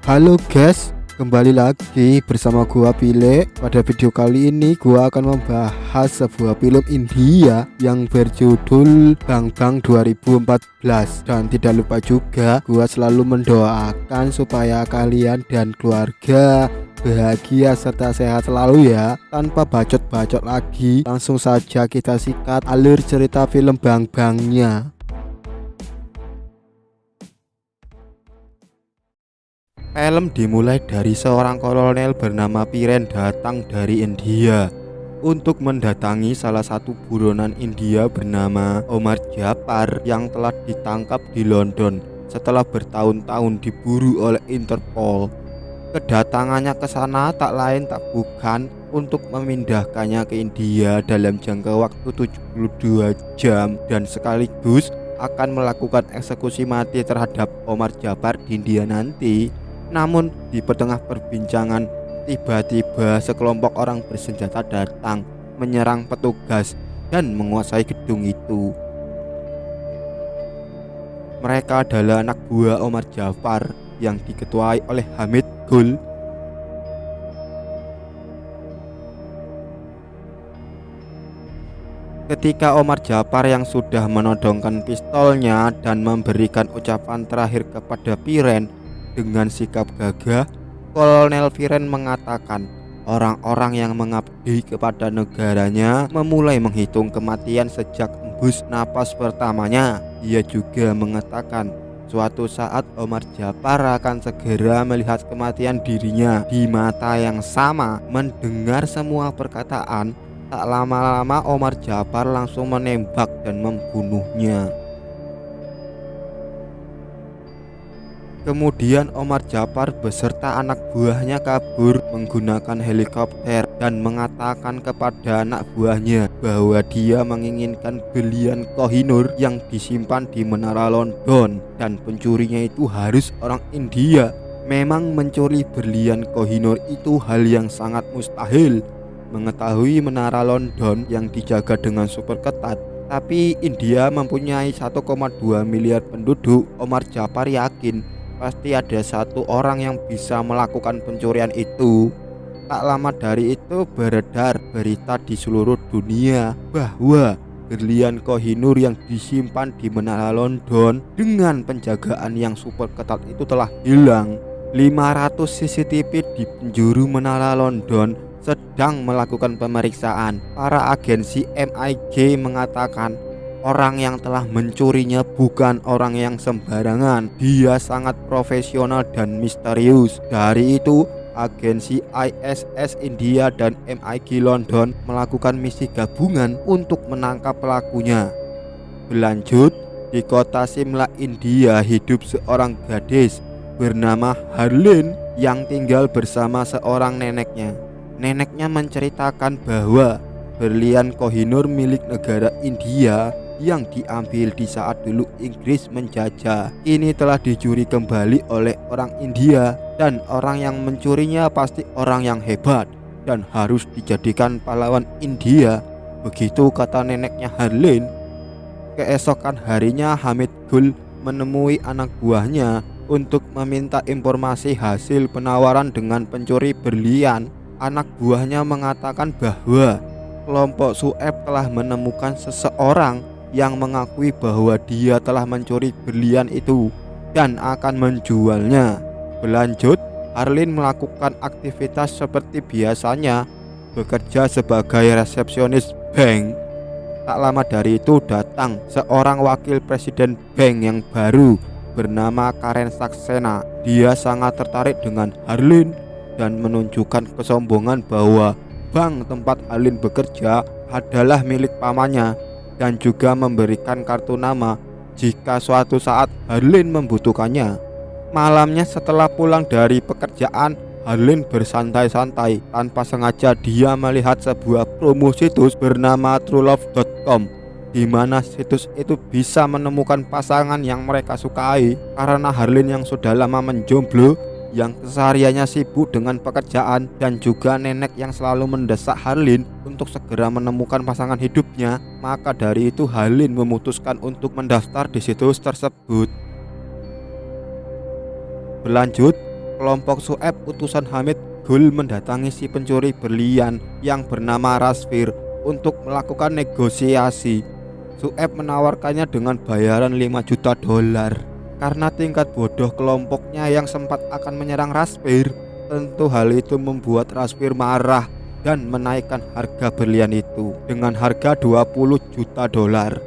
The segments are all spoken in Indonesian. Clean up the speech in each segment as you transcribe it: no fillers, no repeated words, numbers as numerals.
Halo guys, kembali lagi bersama gua Pile. Pada video kali ini gua akan membahas sebuah film India yang berjudul Bang Bang 2014. Dan tidak lupa juga gua selalu mendoakan supaya kalian dan keluarga bahagia serta sehat selalu ya. Tanpa bacot-bacot lagi, langsung saja kita sikat alur cerita film Bang Bangnya. Film dimulai dari seorang kolonel bernama Piren datang dari India untuk mendatangi salah satu buronan India bernama Omar Japar yang telah ditangkap di London setelah bertahun-tahun diburu oleh Interpol. Kedatangannya ke sana tak lain tak bukan untuk memindahkannya ke India dalam jangka waktu 72 jam dan sekaligus akan melakukan eksekusi mati terhadap Omar Japar di India nanti. Namun di tengah perbincangan, tiba-tiba sekelompok orang bersenjata datang menyerang petugas dan menguasai gedung itu. Mereka adalah anak buah Omar Japar yang diketuai oleh Hamid Gul. Ketika Omar Japar yang sudah menodongkan pistolnya dan memberikan ucapan terakhir kepada Piren dengan sikap gagah, Kolonel Piren mengatakan orang-orang yang mengabdi kepada negaranya memulai menghitung kematian sejak embus napas pertamanya. Ia juga mengatakan suatu saat Omar Japar akan segera melihat kematian dirinya di mata yang sama. Mendengar semua perkataan, tak lama-lama Omar Japar langsung menembak dan membunuhnya. Kemudian Omar Japar beserta anak buahnya kabur menggunakan helikopter dan mengatakan kepada anak buahnya bahwa dia menginginkan berlian Kohinoor yang disimpan di Menara London dan pencurinya itu harus orang India. Memang mencuri berlian Kohinoor itu hal yang sangat mustahil. Mengetahui Menara London yang dijaga dengan super ketat, tapi India mempunyai 1,2 miliar penduduk, Omar Japar yakin pasti ada satu orang yang bisa melakukan pencurian itu. Tak lama dari itu beredar berita di seluruh dunia bahwa berlian Kohinoor yang disimpan di Menara London dengan penjagaan yang super ketat itu telah hilang. 500 CCTV di penjuru Menara London sedang melakukan pemeriksaan. Para agensi MI6 mengatakan orang yang telah mencurinya bukan orang yang sembarangan. Dia sangat profesional dan misterius. Dari itu, agensi ISS India dan MI6 London melakukan misi gabungan untuk menangkap pelakunya. Berlanjut, di kota Simla, India hidup seorang gadis bernama Harleen yang tinggal bersama seorang neneknya. Neneknya menceritakan bahwa berlian Kohinoor milik negara India yang diambil di saat dulu Inggris menjajah ini telah dicuri kembali oleh orang India, dan orang yang mencurinya pasti orang yang hebat dan harus dijadikan pahlawan India. Begitu kata neneknya Harleen. Keesokan harinya Hamid Gul menemui anak buahnya untuk meminta informasi hasil penawaran dengan pencuri berlian. Anak buahnya mengatakan bahwa kelompok Sueb telah menemukan seseorang yang mengakui bahwa dia telah mencuri berlian itu dan akan menjualnya. Berlanjut, Harleen melakukan aktivitas seperti biasanya, bekerja sebagai resepsionis bank. Tak lama dari itu datang seorang wakil presiden bank yang baru bernama Karen Saxena. Dia sangat tertarik dengan Harleen dan menunjukkan kesombongan bahwa bank tempat Harleen bekerja adalah milik pamannya, dan juga memberikan kartu nama jika suatu saat Harleen membutuhkannya. Malamnya setelah pulang dari pekerjaan, Harleen bersantai-santai. Tanpa sengaja dia melihat sebuah promo situs bernama truelove.com, di mana situs itu bisa menemukan pasangan yang mereka sukai. Karena Harleen yang sudah lama menjomblo, yang kesehariannya sibuk dengan pekerjaan, dan juga nenek yang selalu mendesak Harleen untuk segera menemukan pasangan hidupnya, maka dari itu Harleen memutuskan untuk mendaftar di situs tersebut. Berlanjut, kelompok Sueb utusan Hamid Gul mendatangi si pencuri berlian yang bernama Rasfir untuk melakukan negosiasi. Sueb menawarkannya dengan bayaran 5 juta dolar. Karena tingkat bodoh kelompoknya yang sempat akan menyerang Rasfir, tentu hal itu membuat Rasfir marah dan menaikkan harga berlian itu dengan harga 20 juta dolar.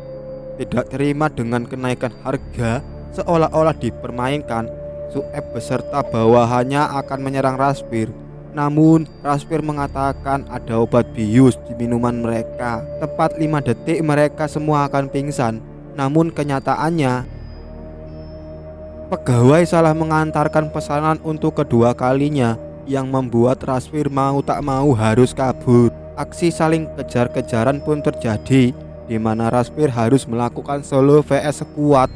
Tidak terima dengan kenaikan harga, seolah-olah dipermainkan, Sueb beserta bawahannya akan menyerang Rasfir. Namun Rasfir mengatakan ada obat bius di minuman mereka. Tepat 5 detik mereka semua akan pingsan. Namun kenyataannya, pegawai salah mengantarkan pesanan untuk kedua kalinya, yang membuat Rasfir mau tak mau harus kabur. Aksi saling kejar-kejaran pun terjadi, di mana Rasfir harus melakukan solo vs squad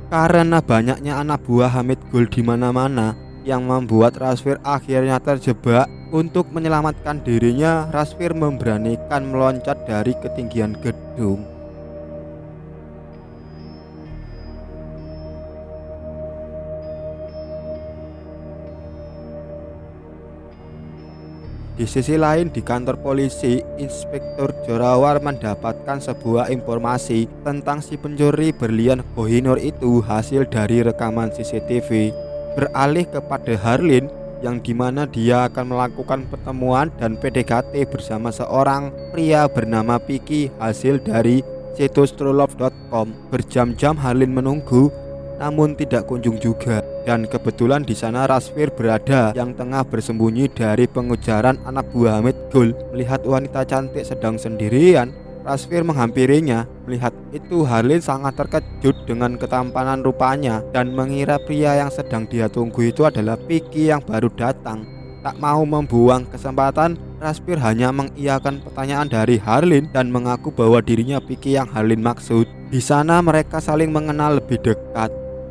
karena banyaknya anak buah Hamid Gul di mana-mana, yang membuat Rasfir akhirnya terjebak. Untuk menyelamatkan dirinya, Rasfir memberanikan meloncat dari ketinggian gedung. Di sisi lain, di kantor polisi, Inspektur Jorawar mendapatkan sebuah informasi tentang si pencuri berlian Kohinoor itu hasil dari rekaman CCTV. Beralih kepada Harleen, yang dimana dia akan melakukan pertemuan dan PDKT bersama seorang pria bernama Piki hasil dari situs truelove.com. Berjam-jam Harleen menunggu, namun tidak kunjung juga. Dan kebetulan di sana Rasfir berada yang tengah bersembunyi dari pengejaran anak buah Hamid Gul. Melihat wanita cantik sedang sendirian, Rasfir menghampirinya. Melihat itu, Harleen sangat terkejut dengan ketampanan rupanya dan mengira pria yang sedang dia tunggu itu adalah Piki yang baru datang. Tak mau membuang kesempatan, Rasfir hanya mengiyakan pertanyaan dari Harleen dan mengaku bahwa dirinya Piki yang Harleen maksud. Di sana mereka saling mengenal lebih dekat.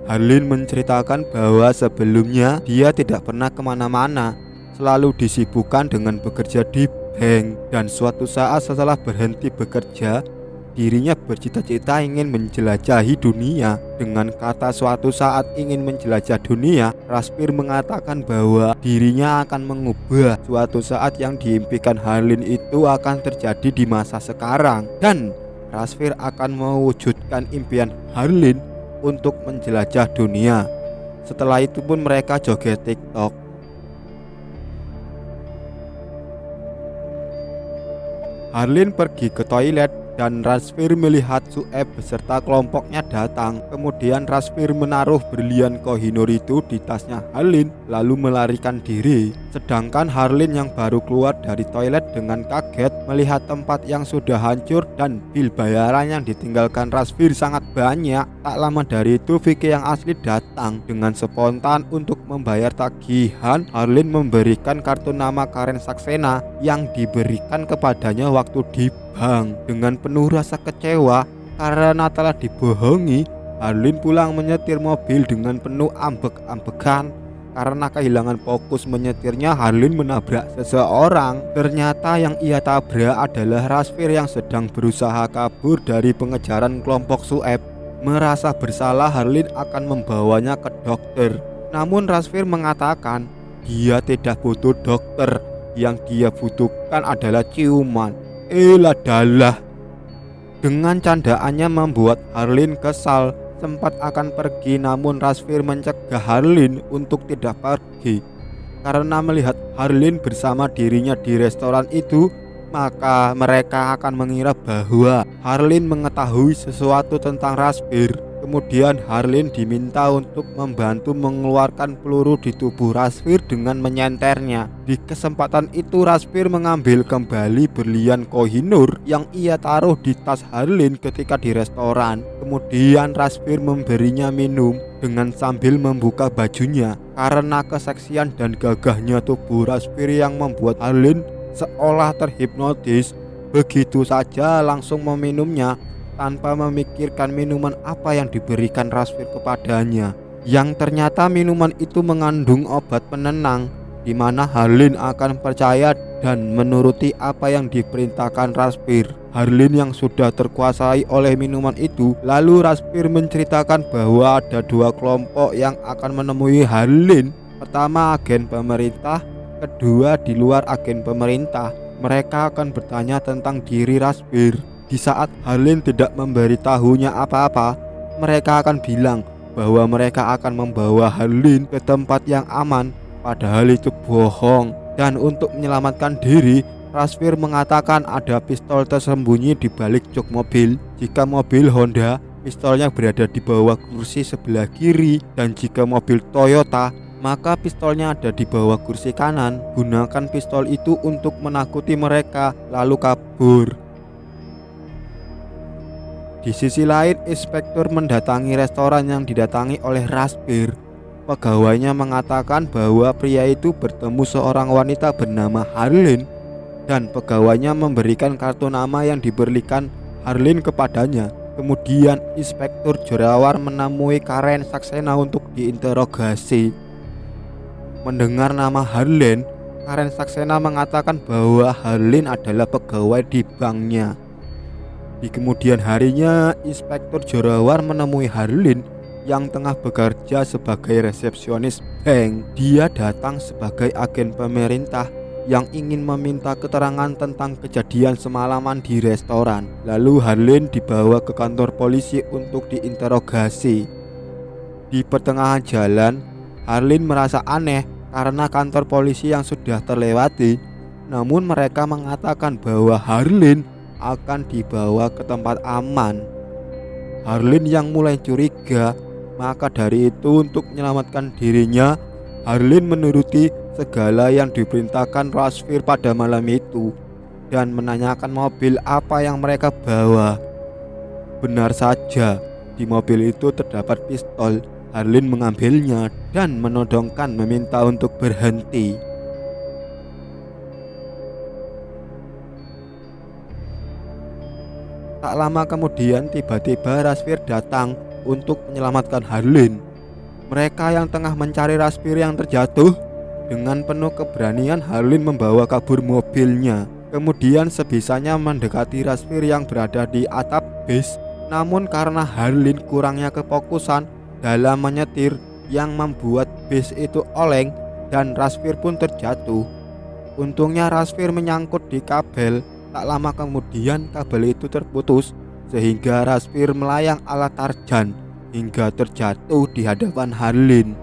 Harleen menceritakan bahwa sebelumnya dia tidak pernah kemana-mana, selalu disibukkan dengan bekerja di bank, dan suatu saat setelah berhenti bekerja, dirinya bercita-cita ingin menjelajahi dunia. Dengan kata suatu saat ingin menjelajah dunia, Rasfir mengatakan bahwa dirinya akan mengubah. Suatu saat yang diimpikan Harleen itu akan terjadi di masa sekarang, dan Rasfir akan mewujudkan impian Harleen untuk menjelajah dunia. Setelah itu pun mereka joget TikTok. Harleen pergi ke toilet dan Rasfir melihat Sueb beserta kelompoknya datang. Kemudian Rasfir menaruh berlian Kohinoor itu di tasnya Harleen lalu melarikan diri. Sedangkan Harleen yang baru keluar dari toilet dengan kaget melihat tempat yang sudah hancur dan bil bayaran yang ditinggalkan Rasfir sangat banyak. Tak lama dari itu Vicky yang asli datang dengan spontan untuk membayar tagihan. Harleen memberikan kartu nama Karen Saxena yang diberikan kepadanya waktu di bank. Dengan penuh rasa kecewa karena telah dibohongi, Harleen pulang menyetir mobil dengan penuh ambek-ambekan. Karena kehilangan fokus menyetirnya, Harleen menabrak seseorang. Ternyata yang ia tabrak adalah Rasfir yang sedang berusaha kabur dari pengejaran kelompok Sueb. Merasa bersalah, Harleen akan membawanya ke dokter. Namun Rasfir mengatakan dia tidak butuh dokter, yang dia butuhkan adalah ciuman. Dalah. Dengan candaannya membuat Harleen kesal. Sempat akan pergi, namun Rasfir mencegah Harleen untuk tidak pergi. Karena melihat Harleen bersama dirinya di restoran itu, maka mereka akan mengira bahwa Harleen mengetahui sesuatu tentang Rasfir. Kemudian Harleen diminta untuk membantu mengeluarkan peluru di tubuh Rasfir dengan menyenternya. Di kesempatan itu Rasfir mengambil kembali berlian Kohinoor yang ia taruh di tas Harleen ketika di restoran. Kemudian Rasfir memberinya minum dengan sambil membuka bajunya. Karena keseksian dan gagahnya tubuh Rasfir yang membuat Harleen seolah terhipnotis, begitu saja langsung meminumnya tanpa memikirkan minuman apa yang diberikan Rasfir kepadanya, yang ternyata minuman itu mengandung obat penenang, di mana Harleen akan percaya dan menuruti apa yang diperintahkan Rasfir. Harleen yang sudah terkuasai oleh minuman itu. Lalu Rasfir menceritakan bahwa ada 2 kelompok yang akan menemui Harleen Pertama, agen pemerintah. Kedua, di luar agen pemerintah. Mereka akan bertanya tentang diri Razbir. Di saat Harleen tidak memberitahunya apa-apa, mereka akan bilang bahwa mereka akan membawa Harleen ke tempat yang aman, padahal itu bohong. Dan untuk menyelamatkan diri, Razbir mengatakan ada pistol tersembunyi di balik jok mobil. Jika mobil Honda, pistolnya berada di bawah kursi sebelah kiri, dan jika mobil Toyota, maka pistolnya ada di bawah kursi kanan. Gunakan pistol itu untuk menakuti mereka, lalu kabur. Di sisi lain, inspektur mendatangi restoran yang didatangi oleh Razbir. Pegawainya mengatakan bahwa pria itu bertemu seorang wanita bernama Harleen, dan pegawainya memberikan kartu nama yang diberikan Harleen kepadanya. Kemudian Inspektur Jorawar menemui Karen Saxena untuk diinterogasi. Mendengar nama Harleen, Karen Saxena mengatakan bahwa Harleen adalah pegawai di banknya. Di kemudian harinya, Inspektur Jorawar menemui Harleen yang tengah bekerja sebagai resepsionis bank. Dia datang sebagai agen pemerintah yang ingin meminta keterangan tentang kejadian semalaman di restoran. Lalu Harleen dibawa ke kantor polisi untuk diinterogasi. Di pertengahan jalan, Harleen merasa aneh karena kantor polisi yang sudah terlewati. Namun mereka mengatakan bahwa Harleen akan dibawa ke tempat aman. Harleen yang mulai curiga, maka dari itu untuk menyelamatkan dirinya, Harleen menuruti segala yang diperintahkan Razbir pada malam itu dan menanyakan mobil apa yang mereka bawa. Benar saja, di mobil itu terdapat pistol. Harleen mengambilnya dan menodongkan meminta untuk berhenti. Tak lama kemudian tiba-tiba Razbir datang untuk menyelamatkan Harleen. Mereka yang tengah mencari Razbir yang terjatuh. Dengan penuh keberanian Harleen membawa kabur mobilnya. Kemudian sebisanya mendekati Razbir yang berada di atap bis. Namun karena Harleen kurangnya kefokusan dalam menyetir yang membuat bis itu oleng dan Razbir pun terjatuh. Untungnya Razbir menyangkut di kabel. Tak lama kemudian kabel itu terputus sehingga Razbir melayang ala Tarzan hingga terjatuh di hadapan Harleen.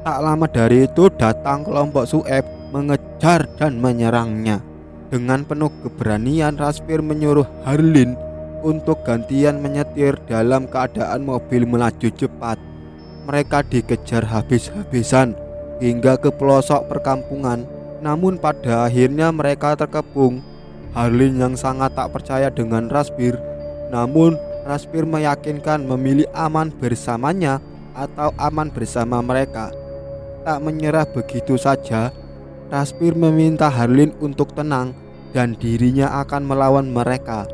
Tak lama dari itu datang kelompok Sueb mengejar dan menyerangnya. Dengan penuh keberanian Razbir menyuruh Harleen untuk gantian menyetir dalam keadaan mobil melaju cepat. Mereka dikejar habis-habisan hingga ke pelosok perkampungan. Namun pada akhirnya mereka terkepung. Harleen yang sangat tak percaya dengan Razbir, namun Razbir meyakinkan memilih aman bersamanya atau aman bersama mereka. Tak menyerah begitu saja, Razbir meminta Harleen untuk tenang dan dirinya akan melawan mereka.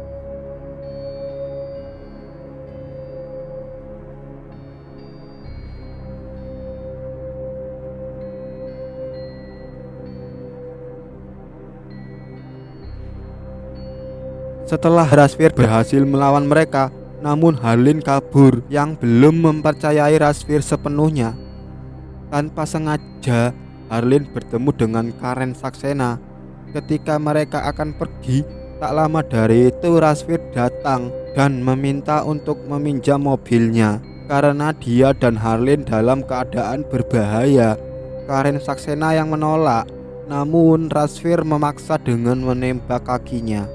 Setelah Razbir berhasil melawan mereka, namun Harleen kabur yang belum mempercayai Razbir sepenuhnya. Tanpa sengaja, Harleen bertemu dengan Karen Saxena. Ketika mereka akan pergi, tak lama dari itu Razbir datang dan meminta untuk meminjam mobilnya karena dia dan Harleen dalam keadaan berbahaya. Karen Saxena yang menolak, namun Razbir memaksa dengan menembak kakinya.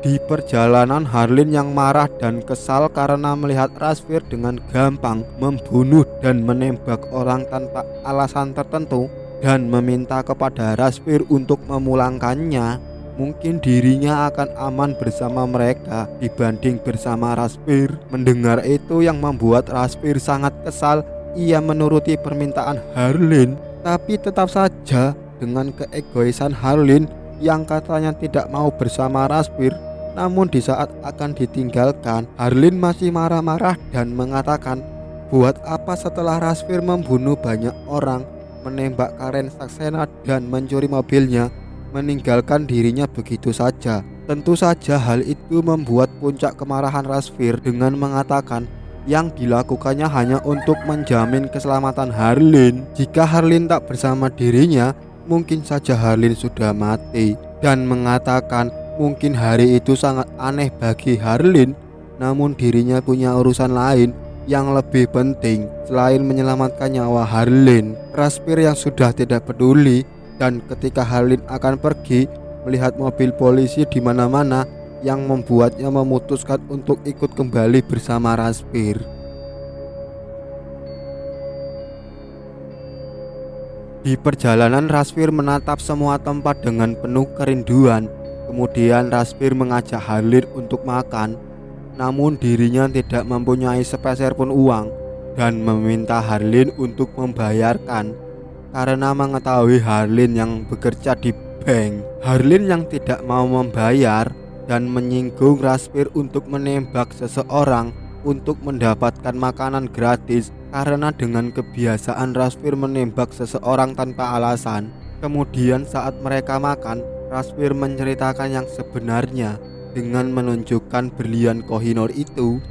Di perjalanan, Harleen yang marah dan kesal karena melihat Razbir dengan gampang membunuh dan menembak orang tanpa alasan tertentu dan meminta kepada Razbir untuk memulangkannya. Mungkin dirinya akan aman bersama mereka dibanding bersama Razbir. Mendengar itu yang membuat Razbir sangat kesal. Ia menuruti permintaan Harleen, tapi tetap saja dengan keegoisan Harleen yang katanya tidak mau bersama Razbir. Namun di saat akan ditinggalkan, Harleen masih marah-marah dan mengatakan, buat apa setelah Razbir membunuh banyak orang, menembak Karen Saxena dan mencuri mobilnya, meninggalkan dirinya begitu saja. Tentu saja hal itu membuat puncak kemarahan Razbir dengan mengatakan yang dilakukannya hanya untuk menjamin keselamatan Harleen. Jika Harleen tak bersama dirinya, mungkin saja Harleen sudah mati, dan mengatakan mungkin hari itu sangat aneh bagi Harleen, namun dirinya punya urusan lain yang lebih penting selain menyelamatkan nyawa Harleen. Raspir yang sudah tidak peduli, dan ketika Harleen akan pergi, melihat mobil polisi di mana-mana yang membuatnya memutuskan untuk ikut kembali bersama Raspir. Di perjalanan, Raspir menatap semua tempat dengan penuh kerinduan. Kemudian Raspir mengajak Harleen untuk makan, namun dirinya tidak mempunyai sepeser pun uang dan meminta Harleen untuk membayarkan karena mengetahui Harleen yang bekerja di bank. Harleen yang tidak mau membayar dan menyinggung Raspir untuk menembak seseorang untuk mendapatkan makanan gratis, karena dengan kebiasaan Raspir menembak seseorang tanpa alasan. Kemudian saat mereka makan, Raspir menceritakan yang sebenarnya dengan menunjukkan berlian Kohinoor itu.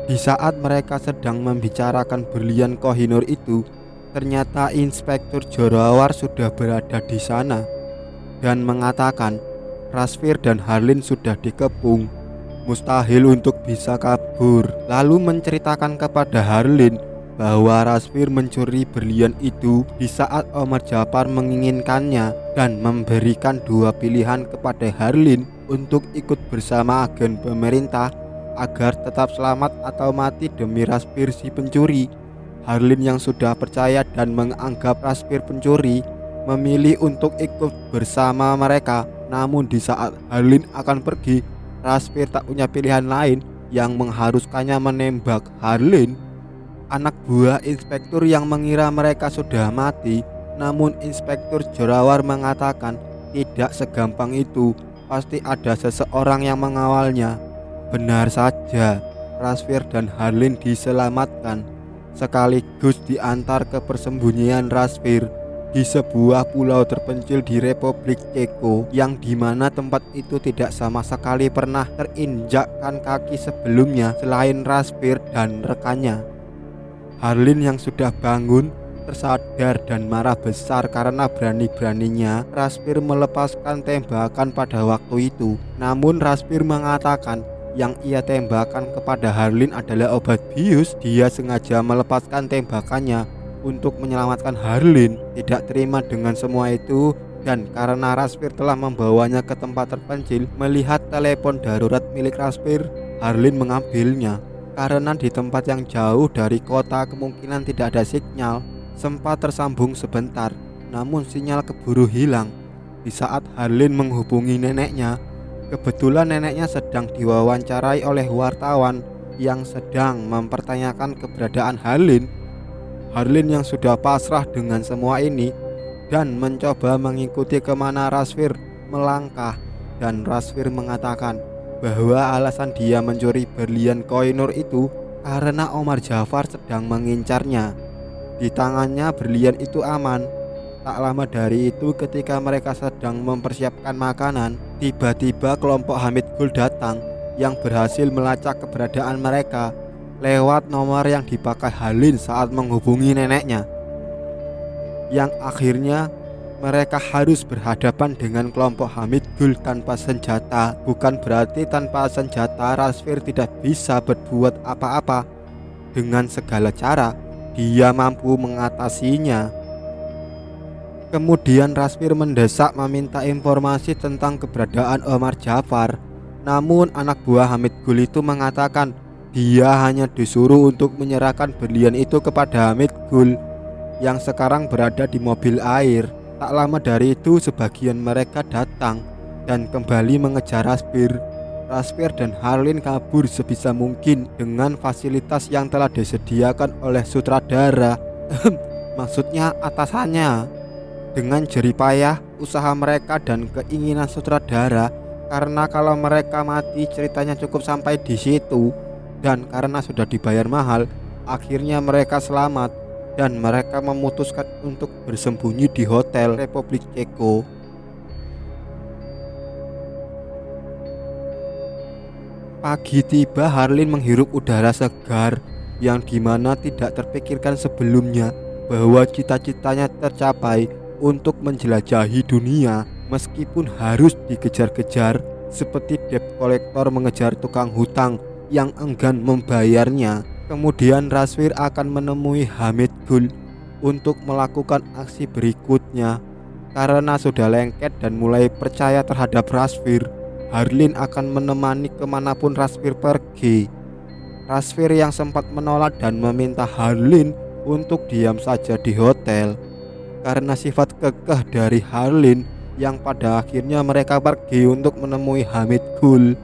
Di saat mereka sedang membicarakan berlian Kohinoor itu, ternyata Inspektur Jorawar sudah berada di sana dan mengatakan Raspir dan Harleen sudah dikepung, mustahil untuk bisa kabur. Lalu menceritakan kepada Harleen bahwa Raspir mencuri berlian itu di saat Omar Jafar menginginkannya dan memberikan dua pilihan kepada Harleen untuk ikut bersama agen pemerintah agar tetap selamat atau mati demi Raspir si pencuri. Harleen yang sudah percaya dan menganggap Raspir pencuri memilih untuk ikut bersama mereka. Namun di saat Harleen akan pergi, Raspir tak punya pilihan lain yang mengharuskannya menembak Harleen. Anak buah inspektur yang mengira mereka sudah mati, namun Inspektur Jorawar mengatakan tidak segampang itu, pasti ada seseorang yang mengawalnya. Benar saja, Raspir dan Harleen diselamatkan, sekaligus diantar ke persembunyian Raspir di sebuah pulau terpencil di Republik Ceko, yang dimana tempat itu tidak sama sekali pernah terinjakkan kaki sebelumnya selain Raspir dan rekannya. Harleen yang sudah bangun tersadar dan marah besar karena berani-beraninya Raspir melepaskan tembakan pada waktu itu. Namun Raspir mengatakan yang ia tembakan kepada Harleen adalah obat bius. Dia sengaja melepaskan tembakannya untuk menyelamatkan Harleen. Tidak terima dengan semua itu, dan karena Raspir telah membawanya ke tempat terpencil, melihat telepon darurat milik Raspir, Harleen mengambilnya. Karena di tempat yang jauh dari kota kemungkinan tidak ada sinyal. Sempat tersambung sebentar, namun sinyal keburu hilang. Di saat Harleen menghubungi neneknya, kebetulan neneknya sedang diwawancarai oleh wartawan yang sedang mempertanyakan keberadaan Harleen. Harleen yang sudah pasrah dengan semua ini dan mencoba mengikuti kemana Raspir melangkah, dan Raspir mengatakan bahwa alasan dia mencuri berlian Kohinoor itu karena Omar Jafar sedang mengincarnya. Di tangannya berlian itu aman. Tak lama dari itu, ketika mereka sedang mempersiapkan makanan, tiba-tiba kelompok Hamid Gul datang yang berhasil melacak keberadaan mereka lewat nomor yang dipakai Harleen saat menghubungi neneknya, yang akhirnya mereka harus berhadapan dengan kelompok Hamid Gul tanpa senjata. Bukan berarti tanpa senjata Raspir tidak bisa berbuat apa-apa. Dengan segala cara dia mampu mengatasinya. Kemudian Raspir mendesak meminta informasi tentang keberadaan Omar Jafar. Namun anak buah Hamid Gul itu mengatakan dia hanya disuruh untuk menyerahkan berlian itu kepada Hamid Gul yang sekarang berada di mobil air. Tak lama dari itu sebagian mereka datang dan kembali mengejar Raspir. Raspir dan Harleen kabur sebisa mungkin dengan fasilitas yang telah disediakan oleh sutradara. Maksudnya atasannya. Dengan jeripayah usaha mereka dan keinginan sutradara, karena kalau mereka mati ceritanya cukup sampai di situ, dan karena sudah dibayar mahal, akhirnya mereka selamat. dan mereka memutuskan untuk bersembunyi di hotel Republik Ceko. Pagi tiba, Harlin menghirup udara segar yang dimana tidak terpikirkan sebelumnya bahwa cita-citanya tercapai untuk menjelajahi dunia meskipun harus dikejar-kejar seperti debt collector mengejar tukang hutang yang enggan membayarnya. Kemudian Rasvir akan menemui Hamid Gul untuk melakukan aksi berikutnya. Karena sudah lengket dan mulai percaya terhadap Rasvir, Harlin akan menemani kemanapun Rasvir pergi. Rasvir yang sempat menolak dan meminta Harlin untuk diam saja di hotel. Karena sifat kekeh dari Harlin yang pada akhirnya mereka pergi untuk menemui Hamid Gul.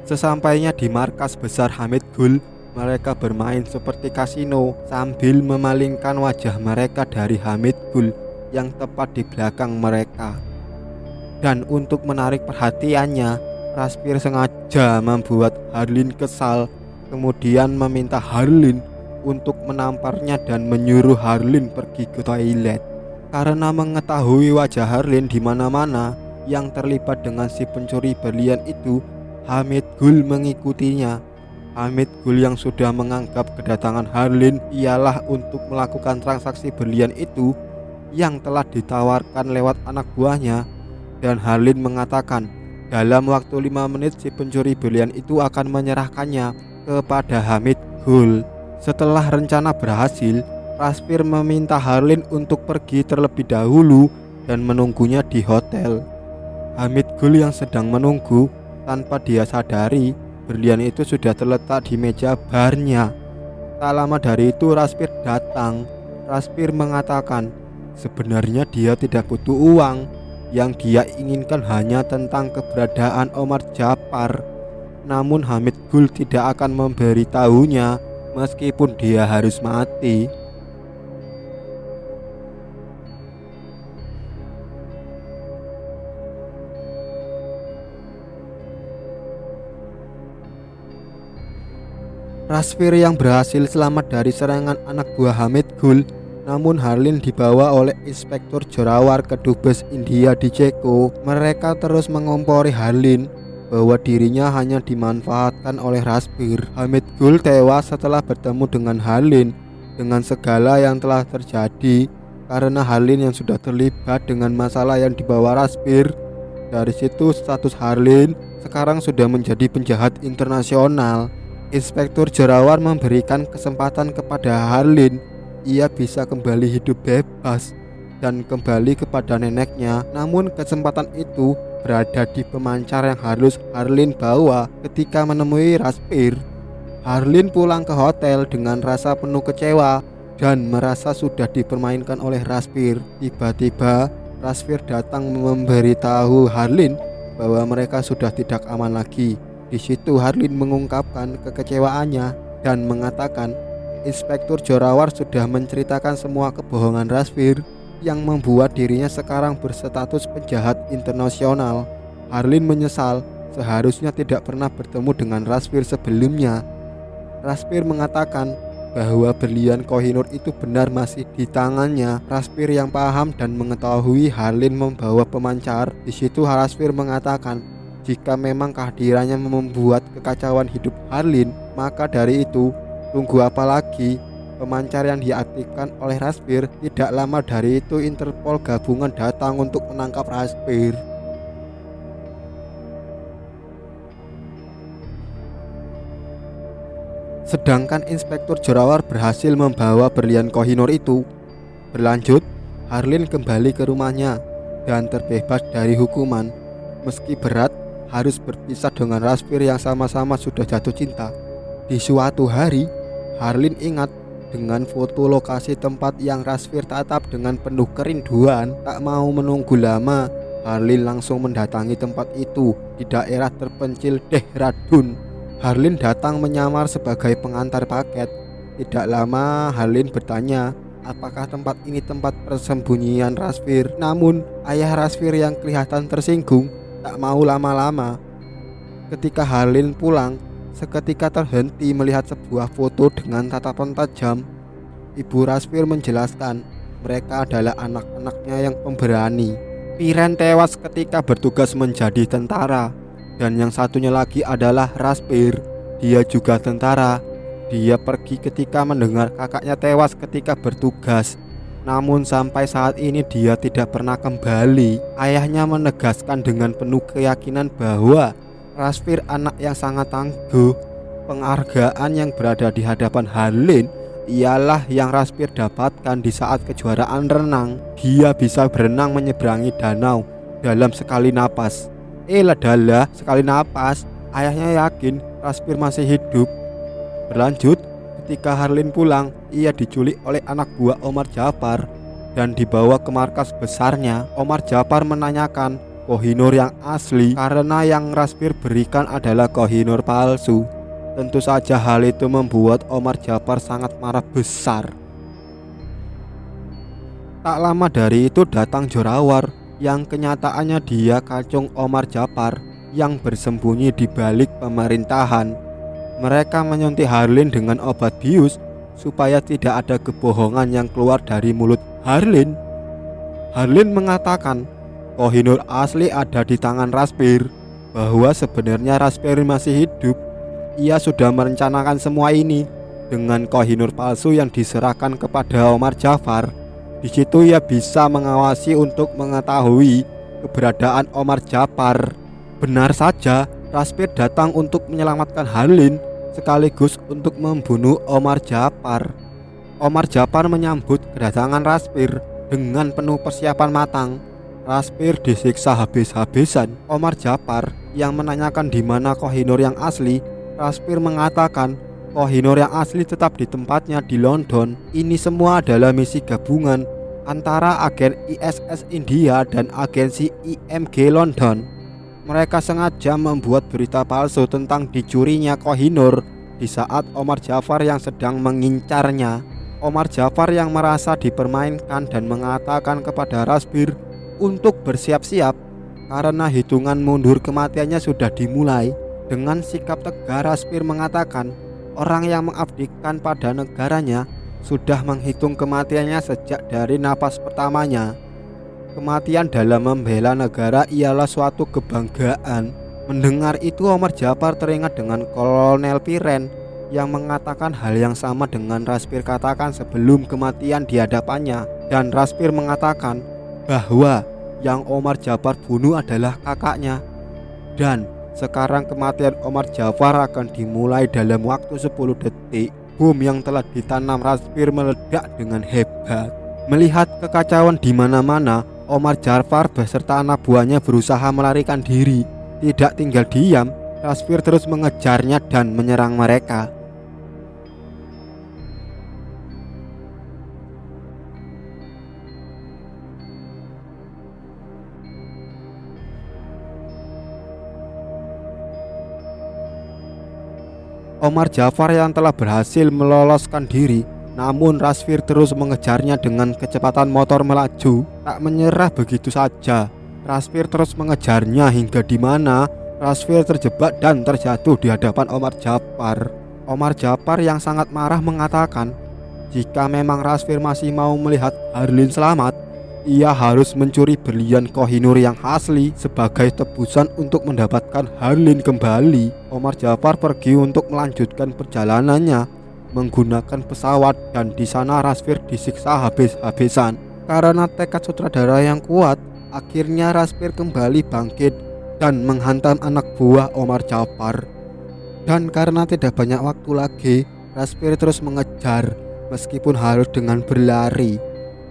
Sesampainya di markas besar Hamid Gul, mereka bermain seperti kasino sambil memalingkan wajah mereka dari Hamid Gul yang tepat di belakang mereka. Dan untuk menarik perhatiannya, Rasvir sengaja membuat Harlin kesal, kemudian meminta Harlin untuk menamparnya dan menyuruh Harlin pergi ke toilet. Karena mengetahui wajah Harlin di mana-mana yang terlibat dengan si pencuri berlian itu, Hamid Gul mengikutinya. Hamid Gul yang sudah menganggap kedatangan Harlin ialah untuk melakukan transaksi berlian itu yang telah ditawarkan lewat anak buahnya. Dan Harlin mengatakan dalam waktu 5 menit si pencuri berlian itu akan menyerahkannya kepada Hamid Gul. Setelah rencana berhasil, Rasvir meminta Harlin untuk pergi terlebih dahulu dan menunggunya di hotel. Hamid Gul yang sedang menunggu, tanpa dia sadari berlian itu sudah terletak di meja barnya. Tak lama dari itu Rasvir datang. Rasvir mengatakan sebenarnya dia tidak butuh uang. Yang dia inginkan hanya tentang keberadaan Omar Japar. Namun Hamid Gul tidak akan memberitahunya meskipun dia harus mati. Rasvir yang berhasil selamat dari serangan anak buah Hamid Gul, namun Harlin dibawa oleh Inspektur Jorawar ke Dubes India di Ceko. Mereka terus mengompori Harlin bahwa dirinya hanya dimanfaatkan oleh Rasvir. Hamid Gul tewas setelah bertemu dengan Harlin dengan segala yang telah terjadi karena Harlin yang sudah terlibat dengan masalah yang dibawa Rasvir. Dari situ status Harlin sekarang sudah menjadi penjahat internasional. Inspektur Jorawar memberikan kesempatan kepada Harlin. Ia bisa kembali hidup bebas dan kembali kepada neneknya. Namun kesempatan itu berada di pemancar yang harus Harlin bawa ketika menemui Rasvir. Harlin pulang ke hotel dengan rasa penuh kecewa dan merasa sudah dipermainkan oleh Rasvir. Tiba-tiba Rasvir datang memberitahu Harlin bahwa mereka sudah tidak aman lagi. Di situ Harlin mengungkapkan kekecewaannya dan mengatakan Inspektur Jorawar sudah menceritakan semua kebohongan Rasvir yang membuat dirinya sekarang berstatus penjahat internasional. Harlin menyesal seharusnya tidak pernah bertemu dengan Rasvir sebelumnya. Rasvir mengatakan bahwa berlian Kohinoor itu benar masih di tangannya. Rasvir yang paham dan mengetahui Harlin membawa pemancar. Di situ Rasvir mengatakan jika memang kehadirannya membuat kekacauan hidup Harlin, maka dari itu tunggu apa lagi? Pemancar yang diaktifkan oleh Rasvir. Tidak lama dari itu Interpol gabungan datang untuk menangkap Rasvir. Sedangkan Inspektur Jorawar berhasil membawa berlian Kohinoor itu. Berlanjut, Harlin kembali ke rumahnya dan terbebas dari hukuman. Meski berat, harus berpisah dengan Rasvir yang sama-sama sudah jatuh cinta. Di suatu hari, Harlin ingat dengan foto lokasi tempat yang Rasvir tatap dengan penuh kerinduan. Tak mau menunggu lama, Harlin langsung mendatangi tempat itu di daerah terpencil Dehradun. Harlin datang menyamar sebagai pengantar paket. Tidak lama Harlin bertanya apakah tempat ini tempat persembunyian Rasvir. Namun ayah Rasvir yang kelihatan tersinggung tak mau lama-lama. Ketika Harlin pulang, seketika terhenti melihat sebuah foto dengan tatapan tajam. Ibu Rasvir menjelaskan mereka adalah anak-anaknya yang pemberani. Piren tewas ketika bertugas menjadi tentara, dan yang satunya lagi adalah Rasvir. Dia juga tentara. Dia pergi ketika mendengar kakaknya tewas ketika bertugas. Namun sampai saat ini dia tidak pernah kembali. Ayahnya menegaskan dengan penuh keyakinan bahwa Rasvir anak yang sangat tangguh. Penghargaan yang berada di hadapan Harlin ialah yang Rasvir dapatkan di saat kejuaraan renang. Dia bisa berenang menyeberangi danau dalam sekali napas. Ladalah, sekali napas. Ayahnya yakin Rasvir masih hidup. Berlanjut, ketika Harlin pulang, ia diculik oleh anak buah Omar Jafar dan dibawa ke markas besarnya. Omar Jafar menanyakan Kohinoor yang asli karena yang Rasvir berikan adalah Kohinoor palsu. Tentu saja hal itu membuat Omar Jafar sangat marah besar. Tak lama dari itu datang Jorawar yang kenyataannya dia kacung Omar Jafar yang bersembunyi di balik pemerintahan. Mereka menyuntik Harlin dengan obat bius supaya tidak ada kebohongan yang keluar dari mulut Harlin. Harlin mengatakan Kohinoor asli ada di tangan Rasvir, bahwa sebenarnya Rasvir masih hidup. Ia sudah merencanakan semua ini dengan Kohinoor palsu yang diserahkan kepada Omar Jafar. Di situ ia bisa mengawasi untuk mengetahui keberadaan Omar Jafar. Benar saja, Rasvir datang untuk menyelamatkan Harlin sekaligus untuk membunuh Omar Jafar. Omar Jafar menyambut kedatangan Rasvir dengan penuh persiapan matang. Rasvir disiksa habis-habisan. Omar Jafar yang menanyakan di mana Kohinoor yang asli. Rasvir mengatakan Kohinoor yang asli tetap di tempatnya di London. Ini semua adalah misi gabungan antara agen ISS India dan agensi IMG London. Mereka sengaja membuat berita palsu tentang dicurinya Kohinoor di saat Omar Jafar yang sedang mengincarnya. Omar Jafar yang merasa dipermainkan dan mengatakan kepada Rasvir untuk bersiap-siap karena hitungan mundur kematiannya sudah dimulai. Dengan sikap tegar, Rasvir mengatakan orang yang mengabdikan pada negaranya sudah menghitung kematiannya sejak dari napas pertamanya. Kematian dalam membela negara ialah suatu kebanggaan. Mendengar itu Omar Jafar teringat dengan Kolonel Piren yang mengatakan hal yang sama dengan Rasvir katakan sebelum kematian di hadapannya. Dan Rasvir mengatakan bahwa yang Omar Jafar bunuh adalah kakaknya. Dan sekarang kematian Omar Jafar akan dimulai dalam waktu 10 detik. Bom yang telah ditanam Rasvir meledak dengan hebat. Melihat kekacauan di mana-mana, Omar Jafar beserta anak buahnya berusaha melarikan diri. Tidak tinggal diam, Rasvir terus mengejarnya dan menyerang mereka. Omar Jafar yang telah berhasil meloloskan diri, namun Rasvir terus mengejarnya dengan kecepatan motor melaju. Tak menyerah begitu saja, Rasvir terus mengejarnya hingga di mana Rasvir terjebak dan terjatuh di hadapan Omar Jafar. Omar Jafar yang sangat marah mengatakan jika memang Rasvir masih mau melihat Harlin selamat, ia harus mencuri berlian Kohinoor yang asli sebagai tebusan untuk mendapatkan Harlin kembali. Omar Jafar pergi untuk melanjutkan perjalanannya menggunakan pesawat dan di sana Rasvir disiksa habis-habisan. Karena tekad sutradara yang kuat, akhirnya Rasvir kembali bangkit dan menghantam anak buah Omar Jafar. Dan karena tidak banyak waktu lagi, Rasvir terus mengejar meskipun harus dengan berlari.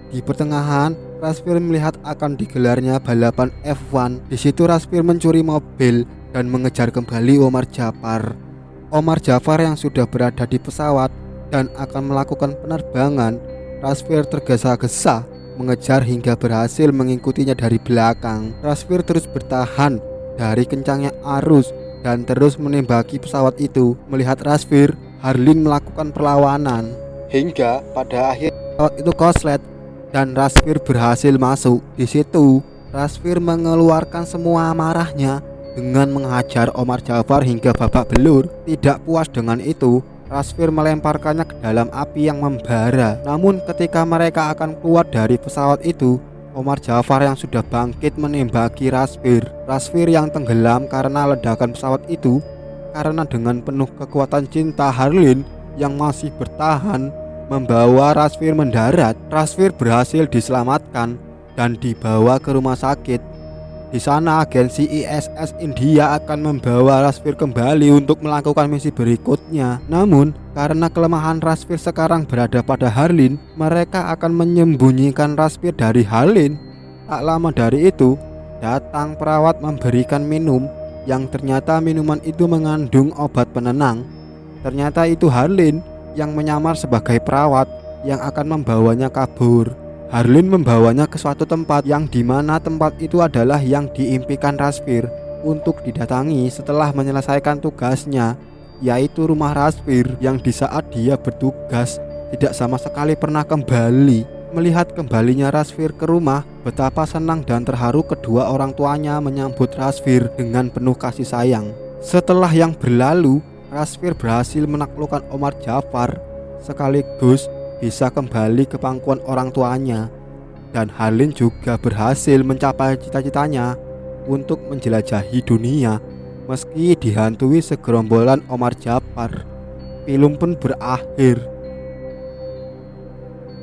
Di pertengahan, Rasvir melihat akan digelarnya balapan F1. Di situ Rasvir mencuri mobil dan mengejar kembali Omar Jafar. Omar Jafar yang sudah berada di pesawat dan akan melakukan penerbangan, Rasvir tergesa-gesa mengejar hingga berhasil mengikutinya dari belakang. Rasvir terus bertahan dari kencangnya arus dan terus menembaki pesawat itu. Melihat Rasvir, Harlin melakukan perlawanan hingga pada akhir pesawat itu koslet dan Rasvir berhasil masuk. Di situ Rasvir mengeluarkan semua amarahnya dengan menghajar Omar Jafar hingga babak belur. Tidak puas dengan itu, Rasvir melemparkannya ke dalam api yang membara. Namun ketika mereka akan keluar dari pesawat itu, Omar Jafar yang sudah bangkit menembaki Rasvir. Rasvir yang tenggelam karena ledakan pesawat itu. Karena dengan penuh kekuatan cinta, Harlin yang masih bertahan membawa Rasvir mendarat. Rasvir berhasil diselamatkan dan dibawa ke rumah sakit. Di sana agensi ISS India akan membawa Rasvir kembali untuk melakukan misi berikutnya. Namun karena kelemahan Rasvir sekarang berada pada Harlin, mereka akan menyembunyikan Rasvir dari Harlin. Tak lama dari itu, datang perawat memberikan minum yang ternyata minuman itu mengandung obat penenang. Ternyata itu Harlin yang menyamar sebagai perawat yang akan membawanya kabur. Harlin membawanya ke suatu tempat yang dimana tempat itu adalah yang diimpikan Rasvir untuk didatangi setelah menyelesaikan tugasnya, yaitu rumah Rasvir yang di saat dia bertugas tidak sama sekali pernah kembali. Melihat kembalinya Rasvir ke rumah, betapa senang dan terharu kedua orang tuanya menyambut Rasvir dengan penuh kasih sayang. Setelah yang berlalu, Rasvir berhasil menaklukkan Omar Jafar sekaligus bisa kembali ke pangkuan orang tuanya, dan Harlin juga berhasil mencapai cita-citanya untuk menjelajahi dunia meski dihantui segerombolan Omar Jafar. Film pun berakhir.